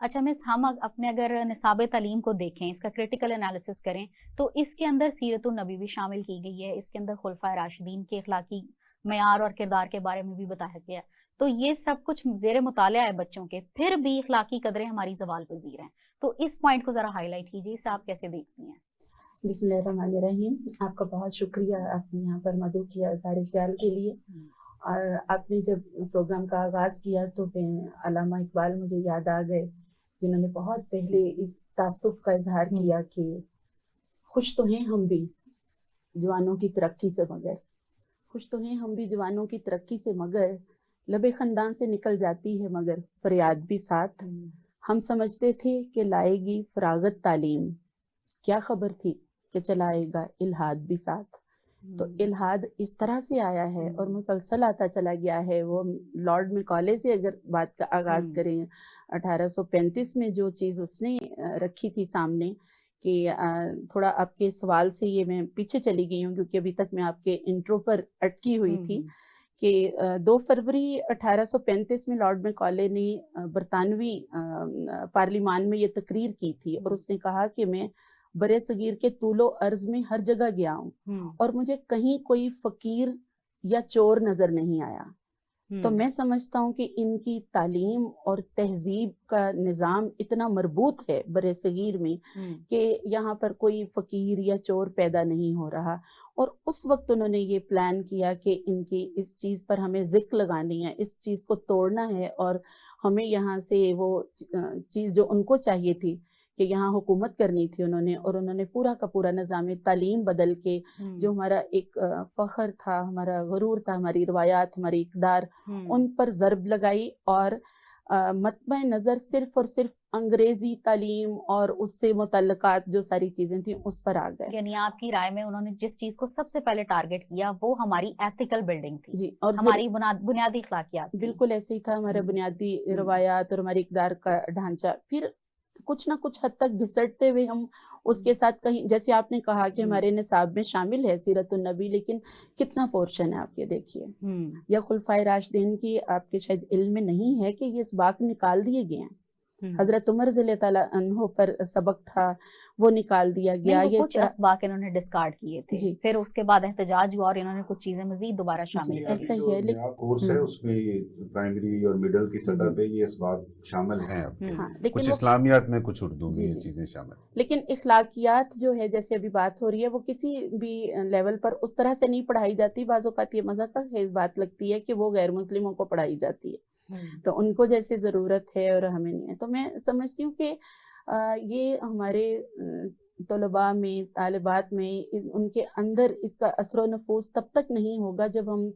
اچھا مس، ہم اپنے اگر نصاب تعلیم کو دیکھیں، اس کا کریٹیکل انالیسس کریں تو اس کے اندر سیرت النبی بھی شامل کی گئی ہے، اس کے اندر خلفائے راشدین کے اخلاقی معیار اور کردار کے بارے میں بھی بتایا گیا ہے، تو یہ سب کچھ زیر مطالعہ ہے بچوں کے، پھر بھی اخلاقی قدریں ہماری زوال پذیر ہیں، تو اس پوائنٹ کو ذرا ہائی لائٹ کیجیے، اسے آپ کیسے دیکھتی ہیں؟ بسم اللہ الرحمن الرحیم. آپ کا بہت شکریہ، آپ نے یہاں پر مدعو کیا اظہار خیال کے لیے. اور آپ نے جب پروگرام کا آغاز کیا تو علامہ اقبال مجھے یاد آ گئے، جنہوں نے بہت پہلے اس تعصب کا اظہار کیا کہ خوش تو ہیں ہم بھی جوانوں کی ترقی سے مگر، خوش تو ہیں ہم بھی جوانوں کی ترقی سے مگر، لبِ خندان سے نکل جاتی ہے مگر فریاد بھی ساتھ. ہم سمجھتے تھے کہ لائے گی فراغت تعلیم، کیا خبر تھی کہ چلائے گا الہاد بھی ساتھ. تو الہاد اس طرح سے آیا ہے اور مسلسل آتا چلا گیا ہے. وہ لارڈ میکالے سے اگر بات کا آغاز کریں، 1835 میں جو چیز اس نے رکھی تھی سامنے، کہ تھوڑا آپ کے سوال سے یہ میں پیچھے چلی گئی ہوں کیونکہ ابھی تک میں آپ کے انٹرو پر اٹکی ہوئی تھی، کہ 2 فروری 1835 میں لارڈ میکالے نے برطانوی پارلیمان میں یہ تقریر کی تھی اور اس نے کہا کہ میں برے صغیر کے طول و عرض میں ہر جگہ گیا ہوں اور مجھے کہیں کوئی فقیر یا چور نظر نہیں آیا. تو میں سمجھتا ہوں کہ ان کی تعلیم اور تہذیب کا نظام اتنا مربوط ہے برے صغیر میں کہ یہاں پر کوئی فقیر یا چور پیدا نہیں ہو رہا. اور اس وقت انہوں نے یہ پلان کیا کہ ان کی اس چیز پر ہمیں ذک لگانی ہے، اس چیز کو توڑنا ہے، اور ہمیں یہاں سے وہ چیز جو ان کو چاہیے تھی کہ یہاں حکومت کرنی تھی انہوں نے، اور انہوں نے پورا کا پورا نظام تعلیم بدل کے جو ہمارا ایک فخر تھا، ہمارا غرور تھا، ہماری روایات، ہماری اقدار، ان پر ضرب لگائی اور مطمع نظر صرف اور صرف انگریزی تعلیم اور اس سے متعلقات جو ساری چیزیں تھیں اس پر آ گئے. یعنی آپ کی رائے میں انہوں نے جس چیز کو سب سے پہلے ٹارگٹ کیا وہ ہماری ایتھیکل بلڈنگ تھی، جی، اور ہماری بنیادی اخلاقیات. بالکل ایسے ہی تھا، ہمارا بنیادی روایات اور ہماری اقدار کا ڈھانچہ. پھر کچھ نہ کچھ حد تک گھسٹتے ہوئے ہم اس کے ساتھ کہیں، جیسے آپ نے کہا کہ ہمارے نصاب میں شامل ہے سیرت النبی، لیکن کتنا پورشن ہے آپ یہ دیکھیے. یا خلفائے راشدین کی آپ کے شاید علم میں نہیں ہے کہ یہ اسباق نکال دیے گئے ہیں. حضرت عمر رضی اللہ تعالیٰ عنہ پر سبق تھا، وہ نکال دیا گیا. یہ کچھ اسباق انہوں نے ڈسکارڈ کیے تھے، جی، پھر اس کے بعد احتجاج ہوا اور انہوں نے کچھ چیزیں مزید دوبارہ شامل کی. ایسا ہی ہے، لیکن کورس ہے اس میں پرائمری اور مڈل کی سطح پہ یہ اسباق شامل ہیں، کچھ اسلامیات میں، کچھ اردو میں یہ چیزیں شامل. لیکن اخلاقیات جو ہے جیسے ابھی بات ہو رہی ہے وہ کسی بھی لیول پر اس طرح سے نہیں پڑھائی جاتی. بعض اوقات یہ مزہ کا خیز بات لگتی ہے کہ وہ غیر مسلموں کو پڑھائی جاتی ہے، تو ان کو جیسے ضرورت ہے اور ہمیں نہیں ہے. تو میں سمجھتی ہوں کہ یہ ہمارے طلباء میں، طالبات میں، ان کے اندر اس کا اثر و نفوذ تب تک نہیں ہوگا جب ہم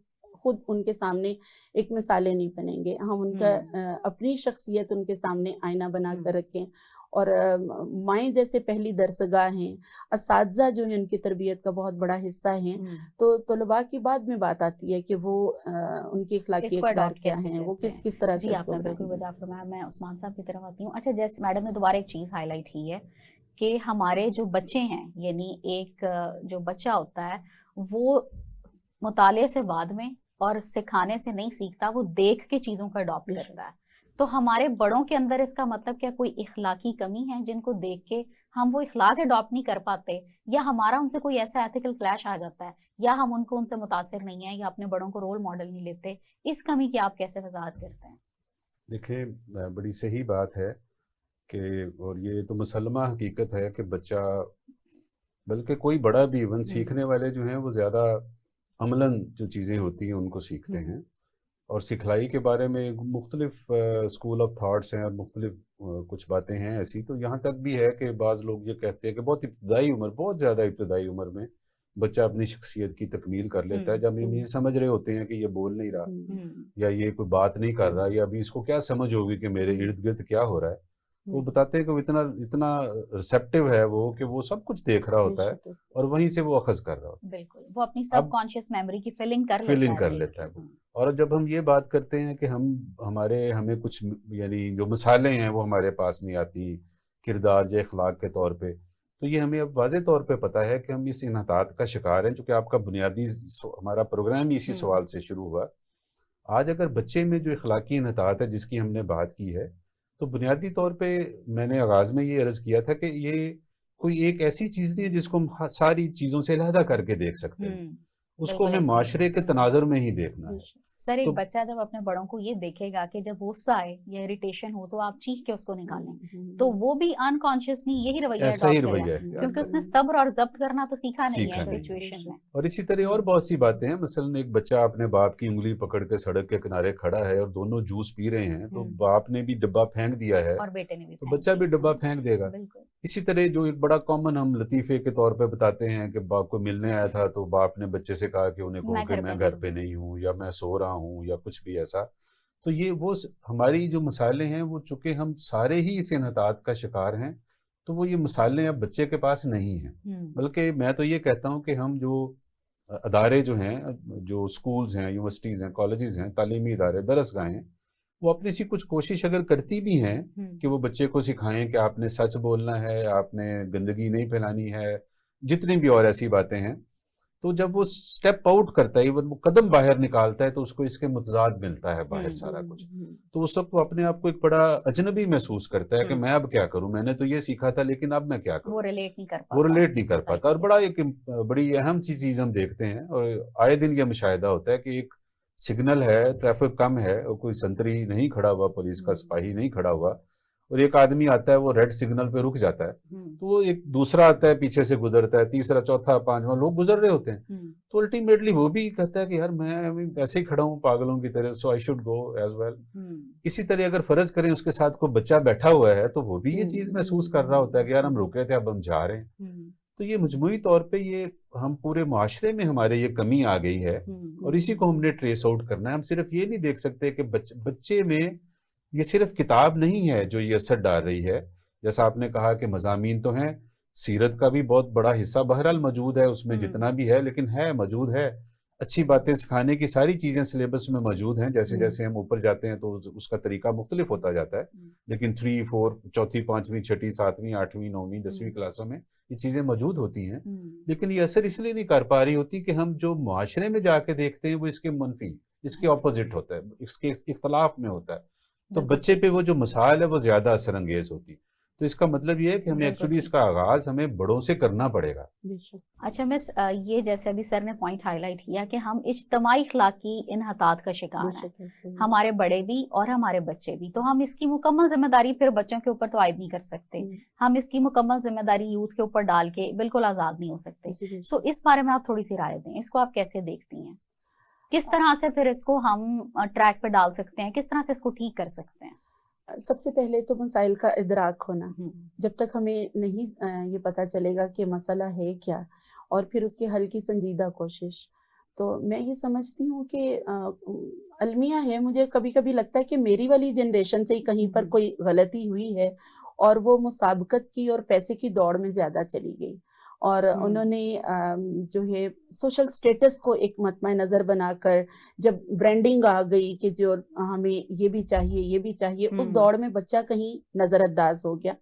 خود ان کے سامنے ایک مثالیں نہیں بنیں گے، ہم ان کا اپنی شخصیت ان کے سامنے آئینہ بنا کر رکھیں. اور مائیں جیسے پہلی درسگاہ ہیں، اساتذہ جو ہیں ان کی تربیت کا بہت بڑا حصہ ہیں. تو طلباء کی بعد میں بات آتی ہے کہ وہ ان کی اخلاقی اقدار کیا ہیں، وہ کس طرح سے. جی آپ نے بالکل وجہ فرمایا. میں عثمان صاحب کی طرف آتی ہوں. اچھا، جیسے میڈم نے دوبارہ ایک چیز ہائی لائٹ کی ہے کہ ہمارے جو بچے ہیں، یعنی ایک جو بچہ ہوتا ہے وہ مطالعے سے بعد میں اور سکھانے سے نہیں سیکھتا، وہ دیکھ کے چیزوں کا اڈاپٹ کرتا ہے. تو ہمارے بڑوں کے اندر اس کا مطلب کیا کوئی اخلاقی کمی ہے جن کو دیکھ کے ہم وہ اخلاق اڈاپٹ نہیں کر پاتے، یا ہمارا ان سے کوئی ایسا ایتھیکل کلیش آ جاتا ہے، یا ہم ان سے متاثر نہیں ہیں، یا اپنے بڑوں کو رول ماڈل نہیں لیتے؟ اس کمی کی آپ کیسے وضاحت کرتے ہیں؟ دیکھیں، بڑی صحیح بات ہے کہ، اور یہ تو مسلمہ حقیقت ہے کہ بچہ، بلکہ کوئی بڑا بھی ایون سیکھنے والے جو ہیں وہ زیادہ عملاً جو چیزیں ہوتی ہیں ان کو سیکھتے ہیں. اور سکھلائی کے بارے میں مختلف اسکول آف تھاٹس ہیں اور مختلف کچھ باتیں ہیں ایسی. تو یہاں تک بھی ہے کہ بعض لوگ یہ کہتے ہیں کہ بہت ابتدائی عمر، بہت زیادہ ابتدائی عمر میں بچہ اپنی شخصیت کی تکمیل کر لیتا ہے، جب ہم یہ سمجھ رہے ہوتے ہیں کہ یہ بول نہیں رہا یا یہ کوئی بات نہیں کر رہا یا ابھی اس کو کیا سمجھ ہوگی کہ میرے ارد گرد کیا ہو رہا ہے. وہ بتاتے ہیں کہ وہ اتنا ریسیپٹیو ہے وہ کہ وہ سب کچھ دیکھ رہا ہوتا ہے اور وہیں سے وہ اخذ کر رہا ہوتا ہے. بالکل، وہ اپنی سب کانشیس میموری کی فلنگ کر لیتا ہے. اور جب ہم یہ بات کرتے ہیں کہ ہمیں کچھ یعنی جو مثالیں ہیں وہ ہمارے پاس نہیں آتی کردار یا اخلاق کے طور پہ، تو یہ ہمیں اب واضح طور پہ پتہ ہے کہ ہم اس انحطاط کا شکار ہیں. چونکہ آپ کا بنیادی ہمارا پروگرام اسی سوال سے شروع ہوا. آج اگر بچے میں جو اخلاقی انحطاط ہے جس کی ہم نے بات کی ہے، تو بنیادی طور پہ میں نے آغاز میں یہ عرض کیا تھا کہ یہ کوئی ایک ایسی چیز نہیں ہے جس کو ہم ساری چیزوں سے علیحدہ کر کے دیکھ سکتے ہیں، اس کو ہمیں معاشرے کے تناظر میں ہی دیکھنا ہے۔ سر ایک بچہ جب اپنے بڑوں کو یہ دیکھے گا کہ جب غصہ آئے یا اریٹیشن ہو تو آپ چیخ کے اس کو نکالیں، تو وہ بھی انکانشیسلی یہی رویہ اڈاپٹ کرے گا، کیونکہ اس نے صبر اور ضبط کرنا تو سیکھا نہیں ہے سچویشن میں۔ اور اسی طرح اور بہت سی باتیں ہیں، مثلا ایک بچہ اپنے باپ کی انگلی پکڑ کے سڑک کے کنارے کھڑا ہے اور دونوں جوس پی رہے ہیں، تو باپ نے بھی ڈبہ پھینک دیا ہے اور بیٹے نے بھی، تو بچہ بھی ڈبہ پھینک دے گا۔ اسی طرح جو ایک بڑا کامن ہم لطیفے کے طور پہ بتاتے ہیں کہ باپ کو ملنے آیا تھا تو باپ نے بچے سے کہا کہ انہیں کہو کہ میں گھر پہ نہیں ہوں یا میں سو رہا ہوں یا کچھ بھی ایسا۔ تو یہ وہ ہماری جو مسائلیں ہیں وہ چونکہ ہم سارے ہی اس انحطاط کا شکار ہیں، تو وہ یہ مسائلیں اب بچے کے پاس نہیں ہیں، بلکہ میں تو یہ کہتا ہوں کہ ہم جو ادارے جو ہیں، جو سکولز ہیں، یونیورسٹیز ہیں، کالجز ہیں، تعلیمی ادارے، درسگاہیں ہیں، وہ اپنی سی کچھ کوشش اگر کرتی بھی ہیں کہ وہ بچے کو سکھائیں کہ آپ نے سچ بولنا ہے، آپ نے گندگی نہیں پھیلانی ہے، جتنی بھی اور ایسی باتیں ہیں، تو جب وہ سٹیپ آؤٹ کرتا ہے، وہ قدم باہر نکالتا ہے، تو اس کو اس کے متضاد ملتا ہے باہر سارا کچھ، تو اس وقت وہ اپنے آپ کو ایک بڑا اجنبی محسوس کرتا ہے کہ میں اب کیا کروں، میں نے تو یہ سیکھا تھا لیکن اب میں کیا کروں، وہ ریلیٹ نہیں کر پاتا۔ اور بڑا ایک بڑی اہم چیز ہم دیکھتے ہیں اور آئے دن یہ مشاہدہ ہوتا ہے کہ ایک سگنل ہے، ٹریفک کم ہے اور کوئی سنتری نہیں کھڑا ہوا، پولیس کا سپاہی نہیں کھڑا ہوا، اور ایک آدمی آتا ہے وہ ریڈ سگنل پہ رک جاتا ہے، تو وہ ایک دوسرا آتا ہے پیچھے سے گزرتا ہے، تیسرا چوتھا پانچواں لوگ گزر رہے ہوتے ہیں، تو الٹیمیٹلی وہ بھی کہتا ہے کہ یار میں ایسے ہی کھڑا ہوں پاگلوں کی طرح، so I should go as well. اسی طرح اگر فرض کریں اس کے ساتھ کوئی بچہ بیٹھا ہوا ہے تو وہ بھی یہ چیز محسوس کر رہا ہوتا ہے کہ یار ہم رکے تھے اب ہم جا رہے ہیں۔ تو یہ مجموعی طور پہ یہ ہم پورے معاشرے میں ہمارے یہ کمی آ گئی ہے، اور اسی کو ہم نے ٹریس آؤٹ کرنا ہے۔ ہم صرف یہ نہیں دیکھ سکتے کہ بچے میں یہ صرف کتاب نہیں ہے جو یہ اثر ڈال رہی ہے، جیسا آپ نے کہا کہ مضامین تو ہیں، سیرت کا بھی بہت بڑا حصہ بہرحال موجود ہے اس میں جتنا بھی ہے، لیکن ہے موجود ہے، اچھی باتیں سکھانے کی ساری چیزیں سلیبس میں موجود ہیں، جیسے جیسے ہم اوپر جاتے ہیں تو اس کا طریقہ مختلف ہوتا جاتا ہے، لیکن 3، 4، چوتھی، پانچویں، چھٹی، ساتویں، آٹھویں، نویں، 10ویں کلاسوں میں یہ چیزیں موجود ہوتی ہیں، لیکن یہ اثر اس لیے نہیں کر پا رہی ہوتی کہ ہم جو معاشرے میں جا کے دیکھتے ہیں وہ اس کے منفی، اس کے اپوزٹ ہوتا ہے، اس کے اختلاف میں ہوتا ہے، تو بچے پہ وہ جو مسائل ہے وہ زیادہ اثر انگیز ہوتی۔ تو اس کا مطلب یہ ہے کہ ہمیں ایکچولی اس کا آغاز ہمیں بڑوں سے کرنا پڑے گا۔ اچھا مس، یہ جیسے ابھی سر نے پوائنٹ ہائی لائٹ کیا کہ ہم اجتماعی اخلاقی انحطاط کا شکار ہیں، ہمارے بڑے بھی اور ہمارے بچے بھی، تو ہم اس کی مکمل ذمہ داری پھر بچوں کے اوپر تو عائد نہیں کر سکتے، ہم اس کی مکمل ذمہ داری یوتھ کے اوپر ڈال کے بالکل آزاد نہیں ہو سکتے۔ سو اس بارے میں آپ تھوڑی سی رائے دیں، اس کو آپ کیسے دیکھتی ہیں، کس طرح سے پھر اس کو ہم ٹریک پہ ڈال سکتے ہیں، کس طرح سے اس کو ٹھیک کر سکتے ہیں؟ سب سے پہلے تو مسائل کا ادراک ہونا، جب تک ہمیں نہیں یہ پتہ چلے گا کہ مسئلہ ہے کیا، اور پھر اس کے حل کی سنجیدہ کوشش، تو میں یہ سمجھتی ہوں کہ المیہ ہے، مجھے کبھی کبھی لگتا ہے کہ میری والی جنریشن سے ہی کہیں پر کوئی غلطی ہوئی ہے، اور وہ مسابقت کی اور پیسے کی دوڑ میں زیادہ چلی گئی، اور انہوں نے جو ہے سوشل سٹیٹس کو ایک مطمع نظر بنا کر، جب برانڈنگ آ گئی کہ جو ہمیں یہ بھی چاہیے یہ بھی چاہیے، اس دوڑ میں بچہ کہیں نظر انداز ہو گیا،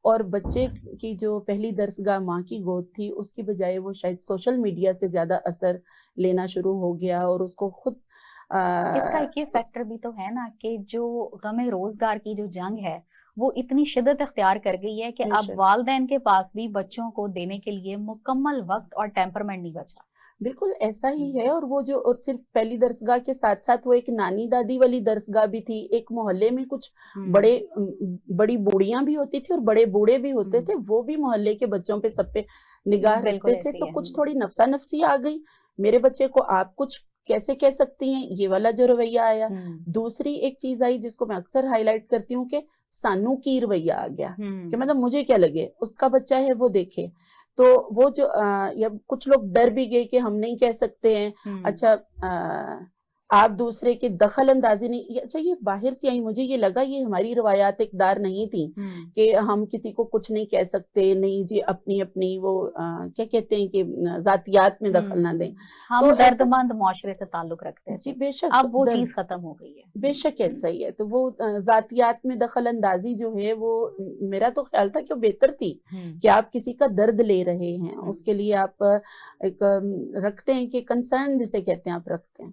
اور بچے کی جو پہلی درسگاہ ماں کی گود تھی اس کی بجائے وہ شاید سوشل میڈیا سے زیادہ اثر لینا شروع ہو گیا، اور اس کو خود اس کا ایک یہ فیکٹر بھی تو ہے نا کہ جو غم روزگار کی جو جنگ ہے وہ اتنی شدت اختیار کر گئی ہے کہ اب والدین کے پاس بھی بچوں کو دینے کے لیے مکمل وقت اور ٹیمپرمنٹ نہیں بچا۔ بالکل ایسا ہی ہے، اور وہ جو صرف پہلی درسگاہ کے ساتھ ساتھ وہ ایک نانی دادی والی درسگاہ بھی تھی، ایک محلے میں کچھ بڑی بوڑھیاں بھی ہوتی تھی اور بڑے بوڑھے بھی ہوتے تھے، وہ بھی محلے کے بچوں پہ سب پہ نگاہ رکھتے تھے، تو کچھ تھوڑی نفسا نفسی آ گئی، میرے بچے کو آپ کچھ کیسے کہہ سکتی ہیں، یہ والا جو رویہ آیا۔ دوسری ایک چیز آئی جس کو میں اکثر ہائی لائٹ کرتی ہوں کہ سانو کی رویہ آ گیا، کہ مطلب مجھے کیا لگے، اس کا بچہ ہے وہ دیکھے، تو وہ جو کچھ لوگ ڈر بھی گئے کہ ہم نہیں کہہ سکتے ہیں، اچھا آپ دوسرے کے دخل اندازی نہیں، اچھا یہ باہر سے آئی، مجھے یہ لگا یہ ہماری روایات اقدار نہیں تھی کہ ہم کسی کو کچھ نہیں کہہ سکتے، نہیں جی اپنی اپنی وہ کیا کہتے ہیں کہ ذاتیات میں دخل نہ دیں، ہم دردمند معاشرے سے تعلق رکھتے ہیں، جی بے شک، اب وہ چیز ختم ہو گئی ہے، بے شک ایسا ہی ہے، تو وہ ذاتیات میں دخل اندازی جو ہے وہ میرا تو خیال تھا کہ وہ بہتر تھی کہ آپ کسی کا درد لے رہے ہیں، اس کے لیے آپ ایک رکھتے ہیں کہ کنسرن جسے کہتے ہیں آپ رکھتے ہیں،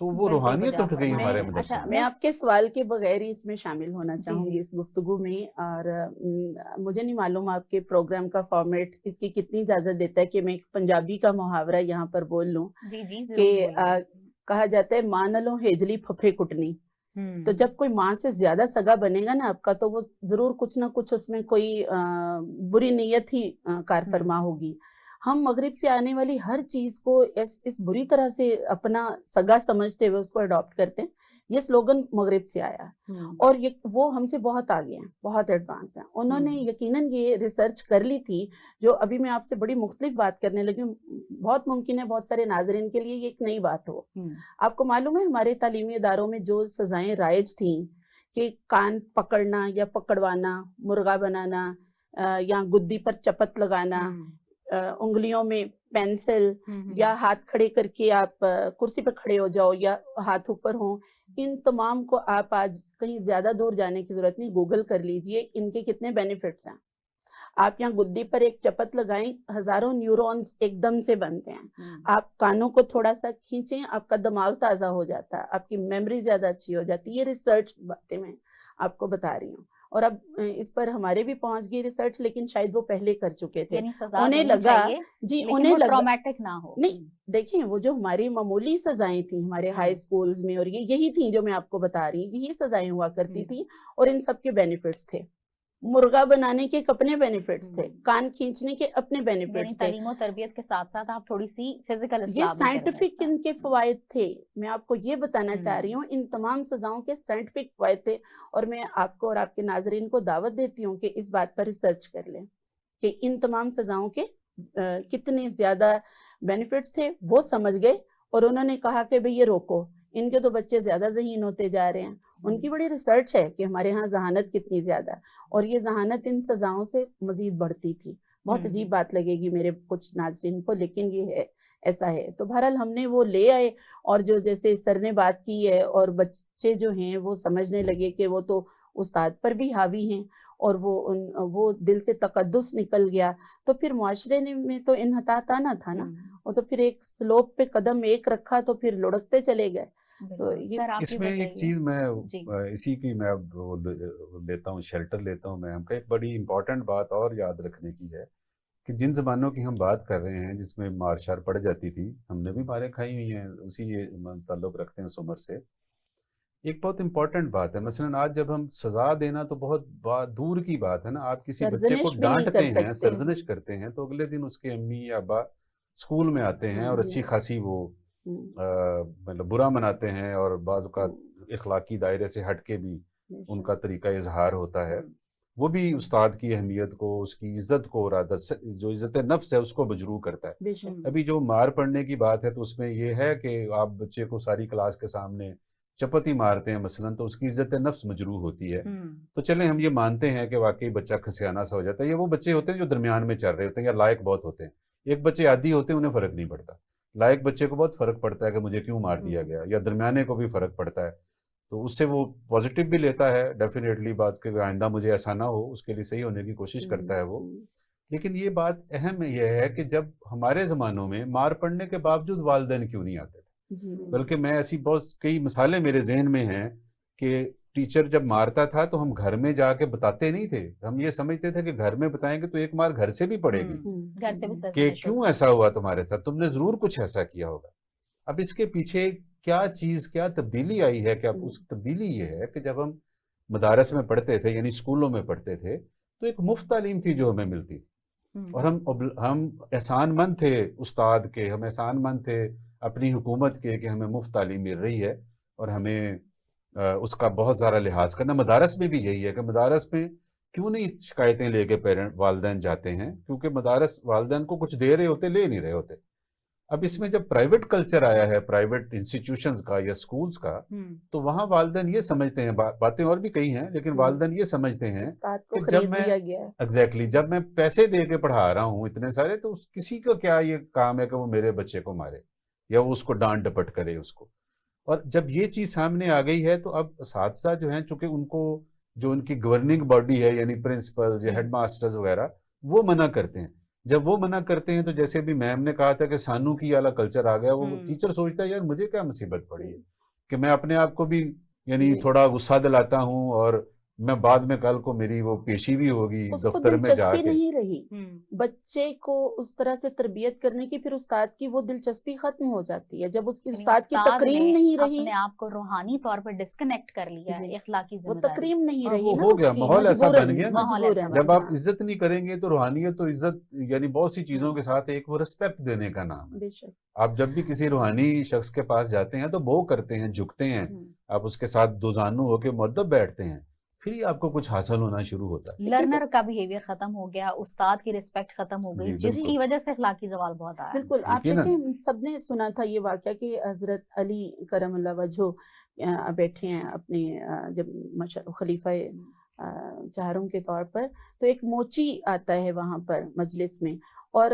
تو وہ روحانیت اٹھ گئی ہمارے مدرسے میں. میں آپ کے سوال کے بغیر ہی اس میں شامل ہونا چاہوں گی اس گفتگو میں, اور مجھے نہیں معلوم آپ کے پروگرام کا فارمیٹ اس کی کتنی اجازت دیتا ہے کہ میں ایک پنجابی کا محاورہ یہاں پر بول لوں کہ کہا جاتا ہے ماں نلوں ہیجلی پھپھے کٹنی. تو جب کوئی ماں سے زیادہ سگا بنے گا نا آپ کا, تو وہ ضرور کچھ نہ کچھ اس میں کوئی بری نیت ہی کار فرما ہوگی. ہم مغرب سے آنے والی ہر چیز کو اس بری طرح سے اپنا سگا سمجھتے ہوئے اس کو اڈاپٹ کرتے ہیں. یہ سلوگن مغرب سے آیا اور وہ ہم سے بہت آگے ہیں, بہت ایڈوانس ہیں. انہوں نے یقیناً یہ ریسرچ کر لی تھی جو ابھی میں آپ سے بڑی مختلف بات کرنے لگی ہوں. بہت ممکن ہے بہت سارے ناظرین کے لیے یہ ایک نئی بات ہو. آپ کو معلوم ہے ہمارے تعلیمی اداروں میں جو سزائیں رائج تھیں کہ کان پکڑنا یا پکڑوانا, مرغا بنانا, یا گدی پر چپت لگانا, انگلیوں میں پینسل, یا ہاتھ کھڑے کر کے آپ کرسی پہ کھڑے ہو جاؤ یا ہاتھ اوپر ہوں, ان تمام کو آپ آج کہیں زیادہ دور جانے کی ضرورت نہیں, گوگل کر لیجئے ان کے کتنے بینیفٹس ہیں. آپ یہاں گدی پر ایک چپت لگائیں, ہزاروں نیورونز ایک دم سے بنتے ہیں. آپ کانوں کو تھوڑا سا کھینچیں, آپ کا دماغ تازہ ہو جاتا ہے, آپ کی میموری زیادہ اچھی ہو جاتی ہے. یہ ریسرچ باتیں میں آپ کو بتا رہی ہوں, اور اب اس پر ہمارے بھی پہنچ گئی ریسرچ, لیکن شاید وہ پہلے کر چکے تھے. انہیں لگا انہیں لگا ٹرامیٹک نہ ہو. نہیں دیکھیں, وہ جو ہماری معمولی سزائیں تھیں ہمارے ہائی سکولز میں, اور یہی تھیں جو میں آپ کو بتا رہی ہوں, یہی سزائیں ہوا کرتی تھیں, اور ان سب کے بینیفٹس تھے. مرغا بنانے کے اپنے بینیفٹس تھے, کان کھینچنے کے اپنے بینیفٹس تھے. تعلیم و تربیت کے ساتھ ساتھ آپ تھوڑی سی فزیکل یہ سائنٹیفک ان کے فوائد تھے. میں آپ کو یہ بتانا چاہ رہی ہوں, ان تمام سزاؤں کے سائنٹیفک فوائد تھے, اور میں آپ کو اور آپ کے ناظرین کو دعوت دیتی ہوں کہ اس بات پر ریسرچ کر لیں کہ ان تمام سزاؤں کے کتنے زیادہ بینیفٹس تھے. وہ سمجھ گئے اور انہوں نے کہا کہ بھئی یہ روکو, ان کے تو بچے زیادہ ذہین ہوتے جا رہے ہیں. ان کی بڑی ریسرچ ہے کہ ہمارے ہاں ذہانت کتنی زیادہ, اور یہ ذہانت ان سزاؤں سے مزید بڑھتی تھی. بہت عجیب بات لگے گی میرے کچھ ناظرین کو, لیکن یہ ہے, ایسا ہے. تو بہرحال ہم نے وہ لے آئے, اور جو جیسے سر نے بات کی ہے, اور بچے جو ہیں وہ سمجھنے لگے کہ وہ تو استاد پر بھی حاوی ہیں, اور وہ دل سے تقدس نکل گیا. تو پھر معاشرے میں تو انحطاط آنا تھا نا, اور تو پھر ایک سلوپ پہ قدم ایک رکھا تو پھر لڑکتے چلے گئے. تو اس میں ایک چیز میں اسی کی میں لیتا ہوں, شیلٹر لیتا ہوں میں. ہم کا ایک بڑی امپورٹنٹ بات اور یاد رکھنے کی ہے کہ جن زبانوں کی ہم بات کر رہے ہیں جس میں مار شار پڑ جاتی تھی, ہم نے بھی ماریں کھائی ہوئی ہیں, اسی تعلق رکھتے ہیں اس عمر سے. ایک بہت امپورٹنٹ بات ہے, مثلا آج جب ہم سزا دینا تو بہت دور کی بات ہے نا. آپ کسی بچے کو ڈانٹتے ہیں, سرزنش کرتے ہیں, تو اگلے دن اس کے امی یا ابا اسکول میں آتے ہیں اور اچھی خاصی وہ مطلب برا مناتے ہیں, اور بعض اوقات اخلاقی دائرے سے ہٹ کے بھی ان کا طریقہ اظہار ہوتا ہے. وہ بھی استاد کی اہمیت کو, اس کی عزت کو, اور جو عزت نفس ہے اس کو مجروح کرتا ہے. ابھی جو مار پڑنے کی بات ہے تو اس میں یہ ہے کہ آپ بچے کو ساری کلاس کے سامنے چپتی مارتے ہیں مثلا, تو اس کی عزت نفس مجروح ہوتی ہے. تو چلیں ہم یہ مانتے ہیں کہ واقعی بچہ کھسیانہ سا ہو جاتا ہے. یہ وہ بچے ہوتے ہیں جو درمیان میں چل رہے ہوتے ہیں یا لائق بہت ہوتے ہیں. ایک بچے عادی ہوتے ہیں, انہیں فرق نہیں پڑتا. لائق بچے کو بہت فرق پڑتا ہے کہ مجھے کیوں مار دیا گیا, یا درمیانے کو بھی فرق پڑتا ہے. تو اس سے وہ پازیٹیو بھی لیتا ہے ڈیفینیٹلی بات کہ آئندہ مجھے ایسا نہ ہو, اس کے لیے صحیح ہونے کی کوشش کرتا ہے وہ. لیکن یہ بات اہم یہ ہے کہ جب ہمارے زمانوں میں مار پڑنے کے باوجود والدین کیوں نہیں آتے تھے, بلکہ میں ایسی بہت کئی مثالیں میرے ذہن میں ہیں کہ ٹیچر جب مارتا تھا تو ہم گھر میں جا کے بتاتے نہیں تھے. ہم یہ سمجھتے تھے کہ گھر میں بتائیں گے تو ایک مار گھر سے بھی پڑے گی, کہ کیوں ایسا ہوا تمہارے ساتھ, تم نے ضرور کچھ ایسا کیا ہوگا. اب اس کے پیچھے کیا تبدیلی آئی ہے, کہ اب اس تبدیلی یہ ہے کہ جب ہم مدارس میں پڑھتے تھے, یعنی اسکولوں میں پڑھتے تھے, تو ایک مفت تعلیم تھی جو ہمیں ملتی تھی, اور ہم احسان مند تھے استاد کے, ہم احسان مند تھے اپنی حکومت کے کہ ہمیں مفت تعلیم مل رہی ہے, اور ہمیں اس کا بہت زیادہ لحاظ کرنا. مدارس میں بھی یہی ہے کہ مدارس میں کیوں نہیں شکایتیں لے کے والدین جاتے ہیں, کیونکہ مدارس والدین کو کچھ دے رہے ہوتے, لے نہیں رہے ہوتے. اب اس میں جب پرائیویٹ کلچر آیا ہے, پرائیویٹ انسٹیٹیوشنز کا یا سکولز کا, تو وہاں والدین یہ سمجھتے ہیں, باتیں اور بھی کئی ہیں, لیکن والدین یہ سمجھتے ہیں کہ جب میں پیسے دے کے پڑھا رہا ہوں اتنے سارے, تو کسی کا کیا یہ کام ہے کہ وہ میرے بچے کو مارے یا وہ اس کو ڈانٹ ڈپٹ کرے اس کو. اور جب یہ چیز سامنے آ گئی ہے تو اب اساتذہ جو ہیں, چونکہ ان کو جو ان کی گورننگ باڈی ہے, یعنی پرنسپل یا ہیڈ ماسٹرز وغیرہ, وہ منع کرتے ہیں. جب وہ منع کرتے ہیں تو جیسے ابھی میم نے کہا تھا کہ سانو کی والا کلچر آ گیا, وہ ٹیچر سوچتا ہے یار مجھے کیا مصیبت پڑی ہے کہ میں اپنے آپ کو بھی یعنی تھوڑا غصہ دلاتا ہوں, اور میں بعد میں کل کو میری وہ پیشی بھی ہوگی دفتر میں جا کے. نہیں رہی بچے کو اس طرح سے تربیت کرنے کی, پھر استاد کی وہ دلچسپی ختم ہو جاتی ہے جب اس کی استاد کی تکریم نہیں رہی, اپنے آپ کو روحانی طور پر ڈسکنیکٹ کر لیا ہے اخلاقی ذمہ داری, وہ تکریم نہیں رہی, وہ ہو گیا ماحول ایسا بن گیا نا. جب آپ ہاں عزت نہیں کریں گے تو روحانیت تو عزت یعنی بہت سی چیزوں کے ساتھ ایک وہ رسپیکٹ دینے کا نام ہے. آپ جب بھی کسی روحانی شخص کے پاس جاتے ہیں تو بو کرتے ہیں, جھکتے ہیں, آپ اس کے ساتھ دو زانو ہو کے مؤدب بیٹھتے ہیں, پھر ہی آپ کو کچھ حاصل ہونا شروع ہوتا ہے. لرنر کا بیہیویئر ختم ہو گیا, استاد کی رسپیکٹ ختم ہو گئی, جس کی وجہ سے اخلاقی زوال بہت آیا. بالکل. آپ دیکھیں سب نے سنا تھا یہ واقعہ کہ حضرت علی کرم اللہ وجہہ بیٹھے ہیں اپنے جب خلیفہ چہاروں کے طور پر, تو ایک موچی آتا ہے وہاں پر مجلس میں, اور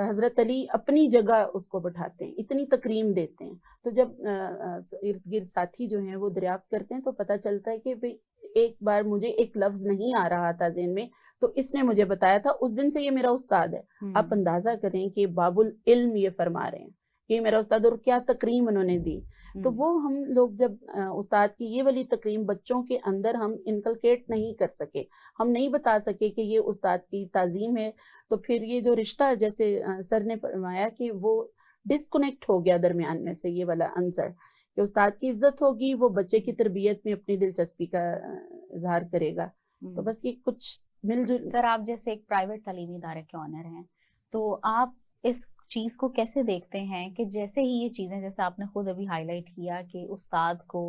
حضرت علی اپنی جگہ اس کو بٹھاتے ہیں, اتنی تکریم دیتے ہیں. تو جب ارد گرد ساتھی جو ہیں وہ دریافت کرتے ہیں تو پتہ چلتا ہے کہ ایک بار مجھے ایک لفظ نہیں آ رہا تھا ذہن میں, تو اس نے مجھے بتایا تھا, اس دن سے یہ میرا استاد ہے. آپ اندازہ کریں کہ باب العلم یہ فرما رہے ہیں کہ یہ میرا استاد, اور کیا تکریم انہوں نے دی. تو وہ ہم لوگ جب استاد کی یہ والی تکریم بچوں کے اندر ہم انکلکیٹ نہیں کر سکے, ہم نہیں بتا سکے کہ یہ استاد کی تعظیم ہے, تو پھر یہ جو رشتہ جیسے سر نے فرمایا کہ وہ ڈسکنیکٹ ہو گیا درمیان میں سے, یہ والا عنصر کہ استاد کی عزت ہوگی, وہ بچے کی تربیت میں اپنی دلچسپی کا اظہار کرے گا. تو بس یہ کچھ مل جل. سر آپ جیسے ایک پرائیویٹ تعلیمی ادارے کے آنر ہیں, تو آپ اس چیز کو کیسے دیکھتے ہیں کہ جیسے ہی یہ چیزیں, جیسے آپ نے خود ابھی ہائی لائٹ کیا کہ استاد کو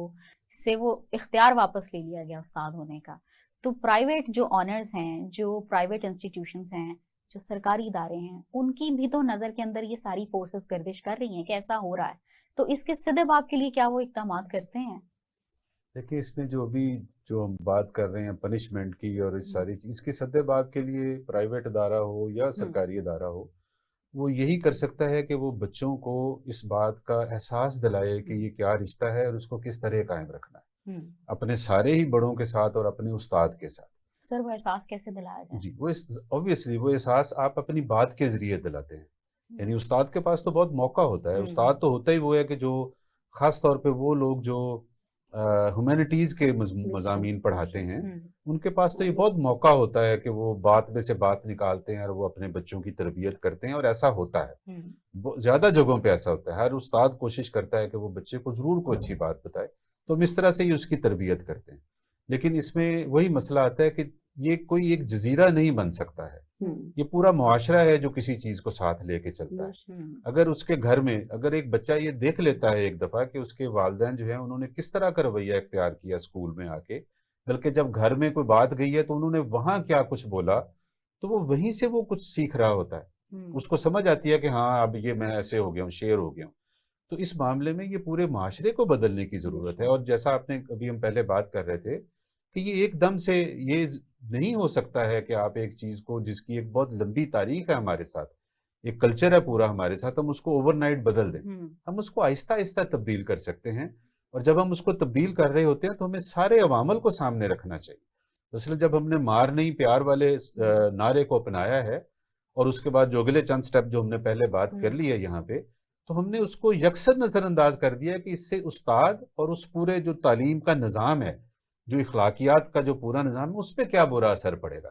سے وہ اختیار واپس لے لیا گیا استاد ہونے کا, تو پرائیویٹ جو آنرز ہیں, جو پرائیویٹ انسٹیٹیوشنز ہیں, جو سرکاری ادارے ہیں, ان کی بھی تو نظر کے اندر یہ ساری فورسز گردش کر رہی ہیں کہ ایسا ہو رہا ہے, تو اس کے سدے باب کے لیے کیا وہ اقدامات کرتے ہیں؟ دیکھیں اس میں جو ابھی جو ہم بات کر رہے ہیں پنشمنٹ کی اور اس ساری چیز کے سدے باب کے لیے پرائیویٹ ادارہ ہو یا سرکاری ادارہ ہو, وہ یہی کر سکتا ہے کہ وہ بچوں کو اس بات کا احساس دلائے کہ یہ کیا رشتہ ہے اور اس کو کس طرح قائم رکھنا ہے اپنے سارے ہی بڑوں کے ساتھ اور اپنے استاد کے ساتھ. سر وہ احساس کیسے دلایا جائے؟ جی وہ obviously وہ احساس آپ اپنی بات کے ذریعے دلاتے ہیں. یعنی استاد کے پاس تو بہت موقع ہوتا ہے, استاد تو ہوتا ہی وہ ہے کہ جو خاص طور پہ وہ لوگ جو ہیومینٹیز کے مضامین پڑھاتے ہیں, ان کے پاس تو یہ بہت موقع ہوتا ہے کہ وہ بات میں سے بات نکالتے ہیں اور وہ اپنے بچوں کی تربیت کرتے ہیں, اور ایسا ہوتا ہے زیادہ جگہوں پہ ایسا ہوتا ہے. ہر استاد کوشش کرتا ہے کہ وہ بچے کو ضرور کوئی اچھی بات بتائے, تو ہم اس طرح سے ہی اس کی تربیت کرتے ہیں. لیکن اس میں وہی مسئلہ آتا ہے کہ یہ کوئی ایک جزیرہ نہیں بن سکتا ہے, یہ پورا معاشرہ ہے جو کسی چیز کو ساتھ لے کے چلتا ہے. اگر اس کے گھر میں اگر ایک بچہ یہ دیکھ لیتا ہے ایک دفعہ کہ اس کے والدین جو ہیں انہوں نے کس طرح کا رویہ اختیار کیا اسکول میں آ کے, بلکہ جب گھر میں کوئی بات گئی ہے تو انہوں نے وہاں کیا کچھ بولا, تو وہ وہیں سے وہ کچھ سیکھ رہا ہوتا ہے, اس کو سمجھ آتی ہے کہ ہاں اب یہ میں ایسے ہو گیا ہوں, شیر ہو گیا ہوں. تو اس معاملے میں یہ پورے معاشرے کو بدلنے کی ضرورت ہے. اور جیسا آپ نے ابھی ہم پہلے بات کر رہے تھے کہ یہ ایک دم سے یہ نہیں ہو سکتا ہے کہ آپ ایک چیز کو جس کی ایک بہت لمبی تاریخ ہے ہمارے ساتھ, ایک کلچر ہے پورا ہمارے ساتھ, ہم اس کو اوور نائٹ بدل دیں. ہم اس کو آہستہ آہستہ تبدیل کر سکتے ہیں, اور جب ہم اس کو تبدیل کر رہے ہوتے ہیں تو ہمیں سارے عوامل کو سامنے رکھنا چاہیے. اس لیے جب ہم نے مار نہیں پیار والے نعرے کو اپنایا ہے, اور اس کے بعد جو اگلے چند سٹیپ جو ہم نے پہلے بات کر لی ہے یہاں پہ, تو ہم نے اس کو یکسر نظر انداز کر دیا کہ اس سے استاد اور اس پورے جو تعلیم کا نظام ہے, جو اخلاقیات کا جو پورا نظام ہے, اس پہ کیا برا اثر پڑے گا.